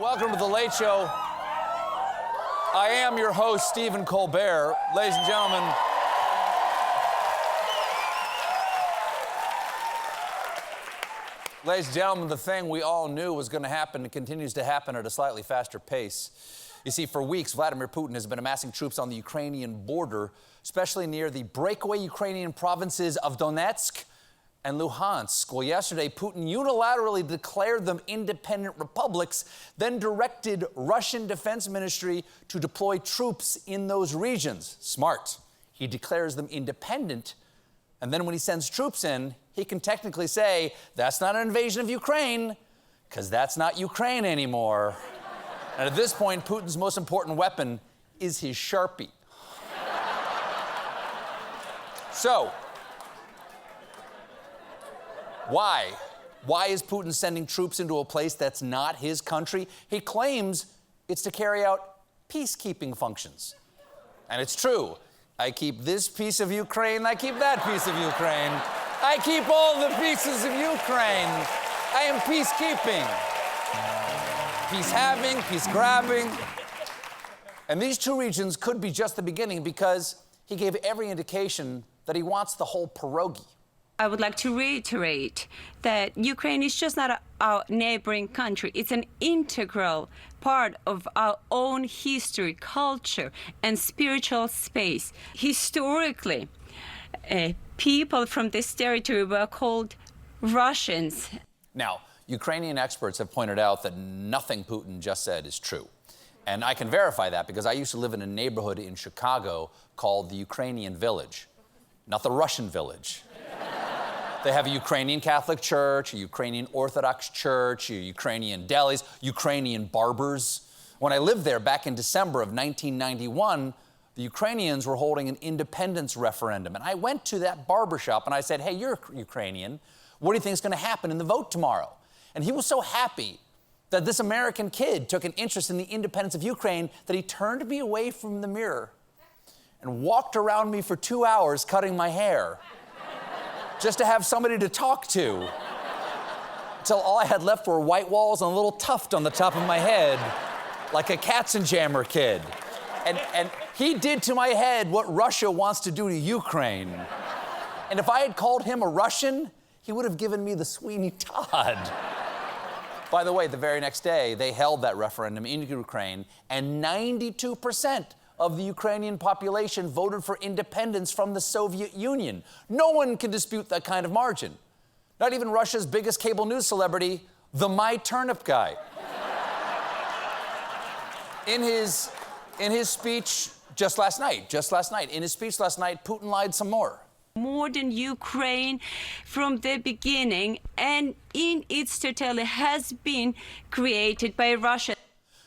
Welcome to The Late Show. I am your host, Stephen Colbert. Ladies and gentlemen, the thing we all knew was going to happen and continues to happen at a slightly faster pace. You see, for weeks, Vladimir Putin has been amassing troops on the Ukrainian border, especially near the breakaway Ukrainian provinces of Donetsk and Luhansk. Well, yesterday, Putin unilaterally declared them independent republics, then directed Russian Defense Ministry to deploy troops in those regions. Smart. He declares them independent, and then when he sends troops in, he can technically say, that's not an invasion of Ukraine, because that's not Ukraine anymore. And at this point, Putin's most important weapon is his Sharpie. So, why? Why is Putin sending troops into a place that's not his country? He claims it's to carry out peacekeeping functions. And it's true. I keep this piece of Ukraine, I keep that piece of Ukraine. I keep all the pieces of Ukraine. I am peacekeeping. Peace having, peace grabbing. And these two regions could be just the beginning because he gave every indication that he wants the whole pierogi. I would like to reiterate that Ukraine is just not our neighboring country. It's an integral part of our own history, culture, and spiritual space. Historically, people from this territory were called Russians. Now, Ukrainian experts have pointed out that nothing Putin just said is true. And I can verify that because I used to live in a neighborhood in Chicago called the Ukrainian Village, not the Russian Village. They have a Ukrainian Catholic church, a Ukrainian Orthodox church, a Ukrainian delis, Ukrainian barbers. When I lived there back in December of 1991, the Ukrainians were holding an independence referendum. And I went to that barbershop and I said, hey, you're Ukrainian. What do you think is going to happen in the vote tomorrow? And he was so happy that this American kid took an interest in the independence of Ukraine that he turned me away from the mirror and walked around me for 2 hours cutting my hair just to have somebody to talk to, until all I had left were white walls and a little tuft on the top of my head, like a Katzenjammer kid. And he did to my head what Russia wants to do to Ukraine. And if I had called him a Russian, he would have given me the Sweeney Todd. By the way, the very next day, they held that referendum in Ukraine, and 92% of the Ukrainian population voted for independence from the Soviet Union. No one can dispute that kind of margin. Not even Russia's biggest cable news celebrity, the My Turnip guy. In his speech just last night, Putin lied some more. Modern Ukraine from the beginning and in its totality has been created by Russia.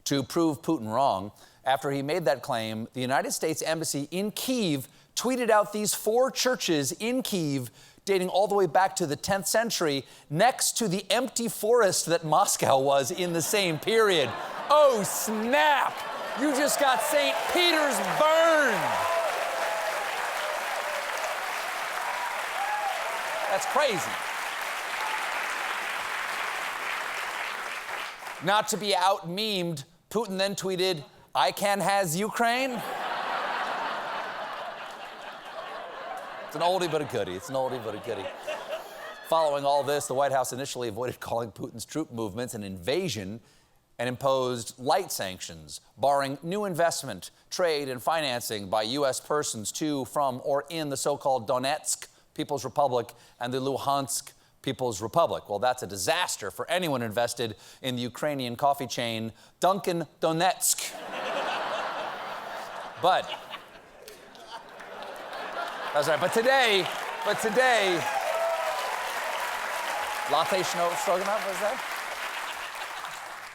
To prove Putin wrong, after he made that claim, the United States Embassy in Kyiv tweeted out these 4 churches in Kyiv dating all the way back to the 10th century next to the empty forest that Moscow was in the same period. Oh, snap! You just got St. Peter's burned! That's crazy. Not to be out-memed, Putin then tweeted, ICANN has Ukraine? It's an oldie but a goodie. Following all this, the White House initially avoided calling Putin's troop movements an invasion and imposed light sanctions, barring new investment, trade, and financing by U.S. persons to, from, or in the so-called Donetsk People's Republic and the Luhansk People's Republic. Well, that's a disaster for anyone invested in the Ukrainian coffee chain Dunkin' Donetsk. But that's right. But today, latte stroganoff, was that?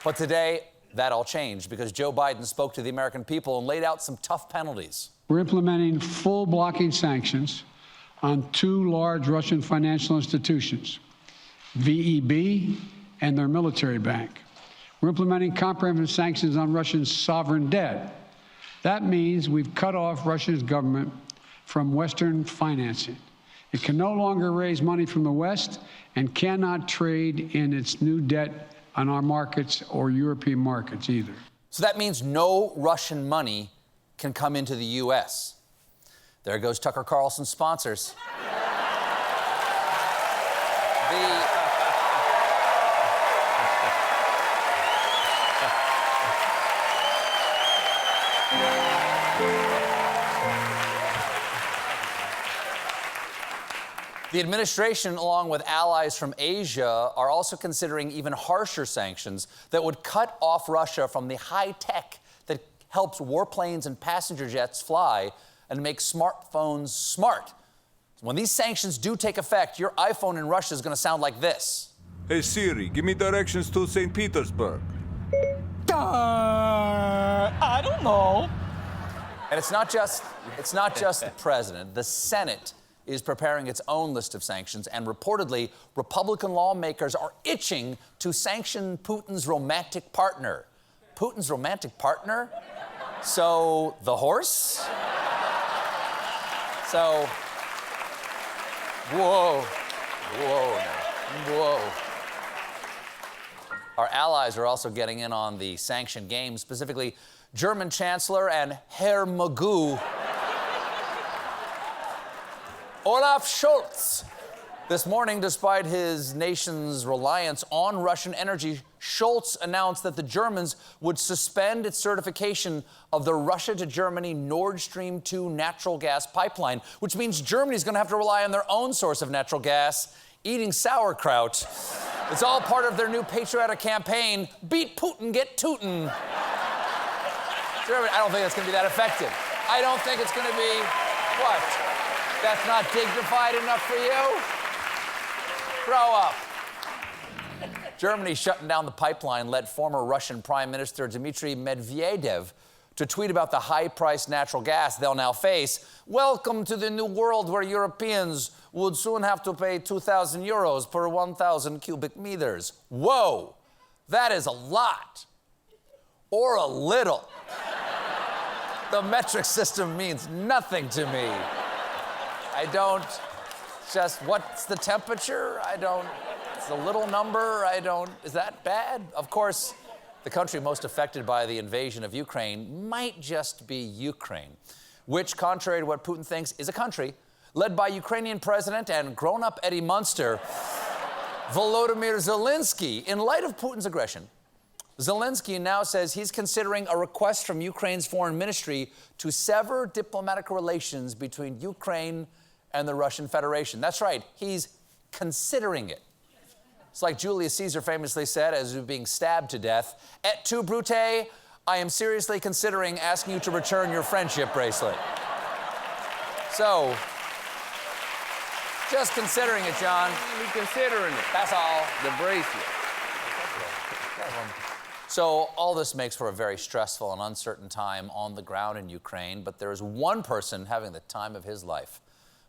But today, that all changed because Joe Biden spoke to the American people and laid out some tough penalties. We're implementing full blocking sanctions on 2 large Russian financial institutions, VEB and their military bank. We're implementing comprehensive sanctions on Russian sovereign debt. That means we've cut off Russia's government from Western financing. It can no longer raise money from the West and cannot trade in its new debt on our markets or European markets either. So that means no Russian money can come into the U.S. There goes Tucker Carlson's sponsors. The administration, along with allies from Asia, are also considering even harsher sanctions that would cut off Russia from the high tech that helps warplanes and passenger jets fly and make smartphones smart. When these sanctions do take effect, your iPhone in Russia is going to sound like this. Hey Siri, give me directions to St. Petersburg. I don't know. And it's not just the president. The Senate is preparing its own list of sanctions, and reportedly, Republican lawmakers are itching to sanction Putin's romantic partner. Putin's romantic partner? So, the horse? So, whoa. Our allies are also getting in on the sanction game, specifically German Chancellor and Herr Magoo, Olaf Scholz. This morning, despite his nation's reliance on Russian energy, Scholz announced that the Germans would suspend its certification of the Russia to Germany Nord Stream 2 natural gas pipeline, which means Germany's going to have to rely on their own source of natural gas, eating sauerkraut. It's all part of their new patriotic campaign, Beat Putin, Get Tootin'. Germany, I don't think it's going to be that effective. I don't think it's going to be, what? That's not dignified enough for you? Grow up. Germany shutting down the pipeline led former Russian Prime Minister Dmitry Medvedev to tweet about the high-priced natural gas they'll now face. Welcome to the new world where Europeans would soon have to pay 2,000 euros per 1,000 cubic meters. Whoa, that is a lot. Or a little. The metric system means nothing to me. I don't just, what's the temperature? It's a little number. Is that bad? Of course, the country most affected by the invasion of Ukraine might just be Ukraine, which, contrary to what Putin thinks, is a country led by Ukrainian President and grown-up Eddie Munster, Volodymyr Zelensky. In light of Putin's aggression, Zelensky now says he's considering a request from Ukraine's foreign ministry to sever diplomatic relations between Ukraine and the Russian Federation. That's right, he's considering it. It's like Julius Caesar famously said as he was being stabbed to death, "Et tu, Brute, I am seriously considering asking you to return your friendship bracelet." So, just considering it, John. We're considering it. That's all. The bracelet. So all this makes for a very stressful and uncertain time on the ground in Ukraine, but there is one person having the time of his life.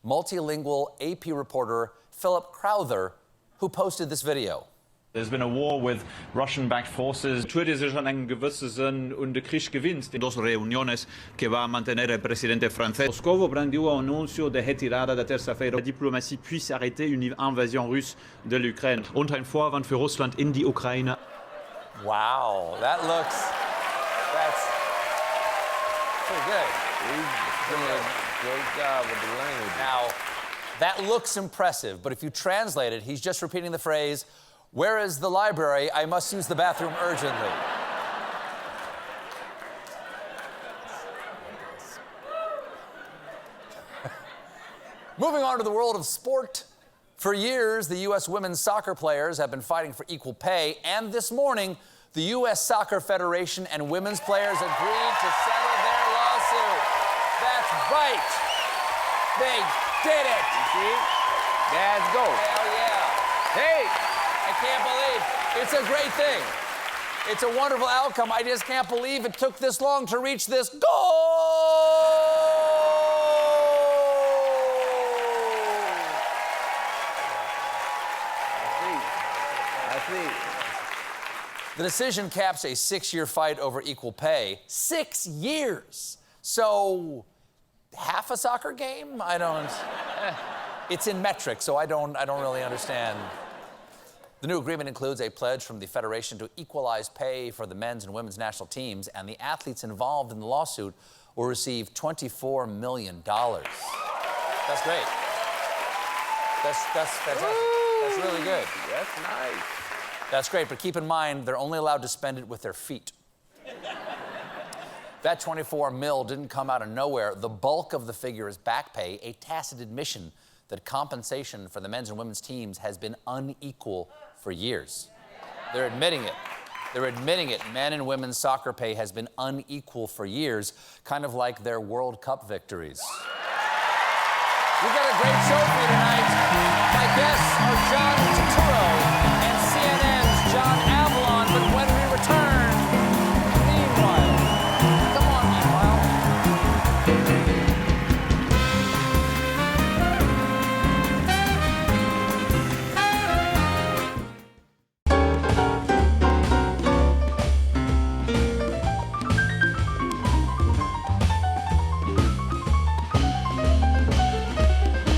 Multilingual AP reporter Philip Crowther, who posted this video. There's been a war with Russian-backed forces. Tudi si einen gewissen und der Krieg gewinnt. Dos reuniones che va a mantenere il presidente francese. Moscovo brandiu un annuncio de retirada da terça-feira. La diplomatie puisse arrêter une invasion russe de l'Ukraine. Und ein Vorwand für Russland in die Ukraine. Wow, that's pretty good. He's doing a great job with the language. Now, that looks impressive, but if you translate it, he's just repeating the phrase, "Where is the library? I must use the bathroom urgently." Moving on to the world of sport. For years, the U.S. women's soccer players have been fighting for equal pay, and this morning, the U.S. Soccer Federation and women's players agreed to settle their lawsuit. That's right. They did it. You see? Let's go. Hell yeah. Hey! I can't believe it's a great thing. It's a wonderful outcome. I just can't believe it took this long to reach this goal. I see. The decision caps a 6-year fight over equal pay. 6 years. So, half a soccer game? I don't. It's in metric, so I don't really understand. The new agreement includes a pledge from the Federation to equalize pay for the men's and women's national teams, and the athletes involved in the lawsuit will receive $24 million. That's great. That's fantastic. That's really good. That's nice. That's great, but keep in mind, they're only allowed to spend it with their feet. That 24 mil didn't come out of nowhere. The bulk of the figure is back pay, a tacit admission that compensation for the men's and women's teams has been unequal for years. They're admitting it. They're admitting it. Men and women's soccer pay has been unequal for years, kind of like their World Cup victories. We've got a great show for you tonight. My guests are John Turturro and CNN's John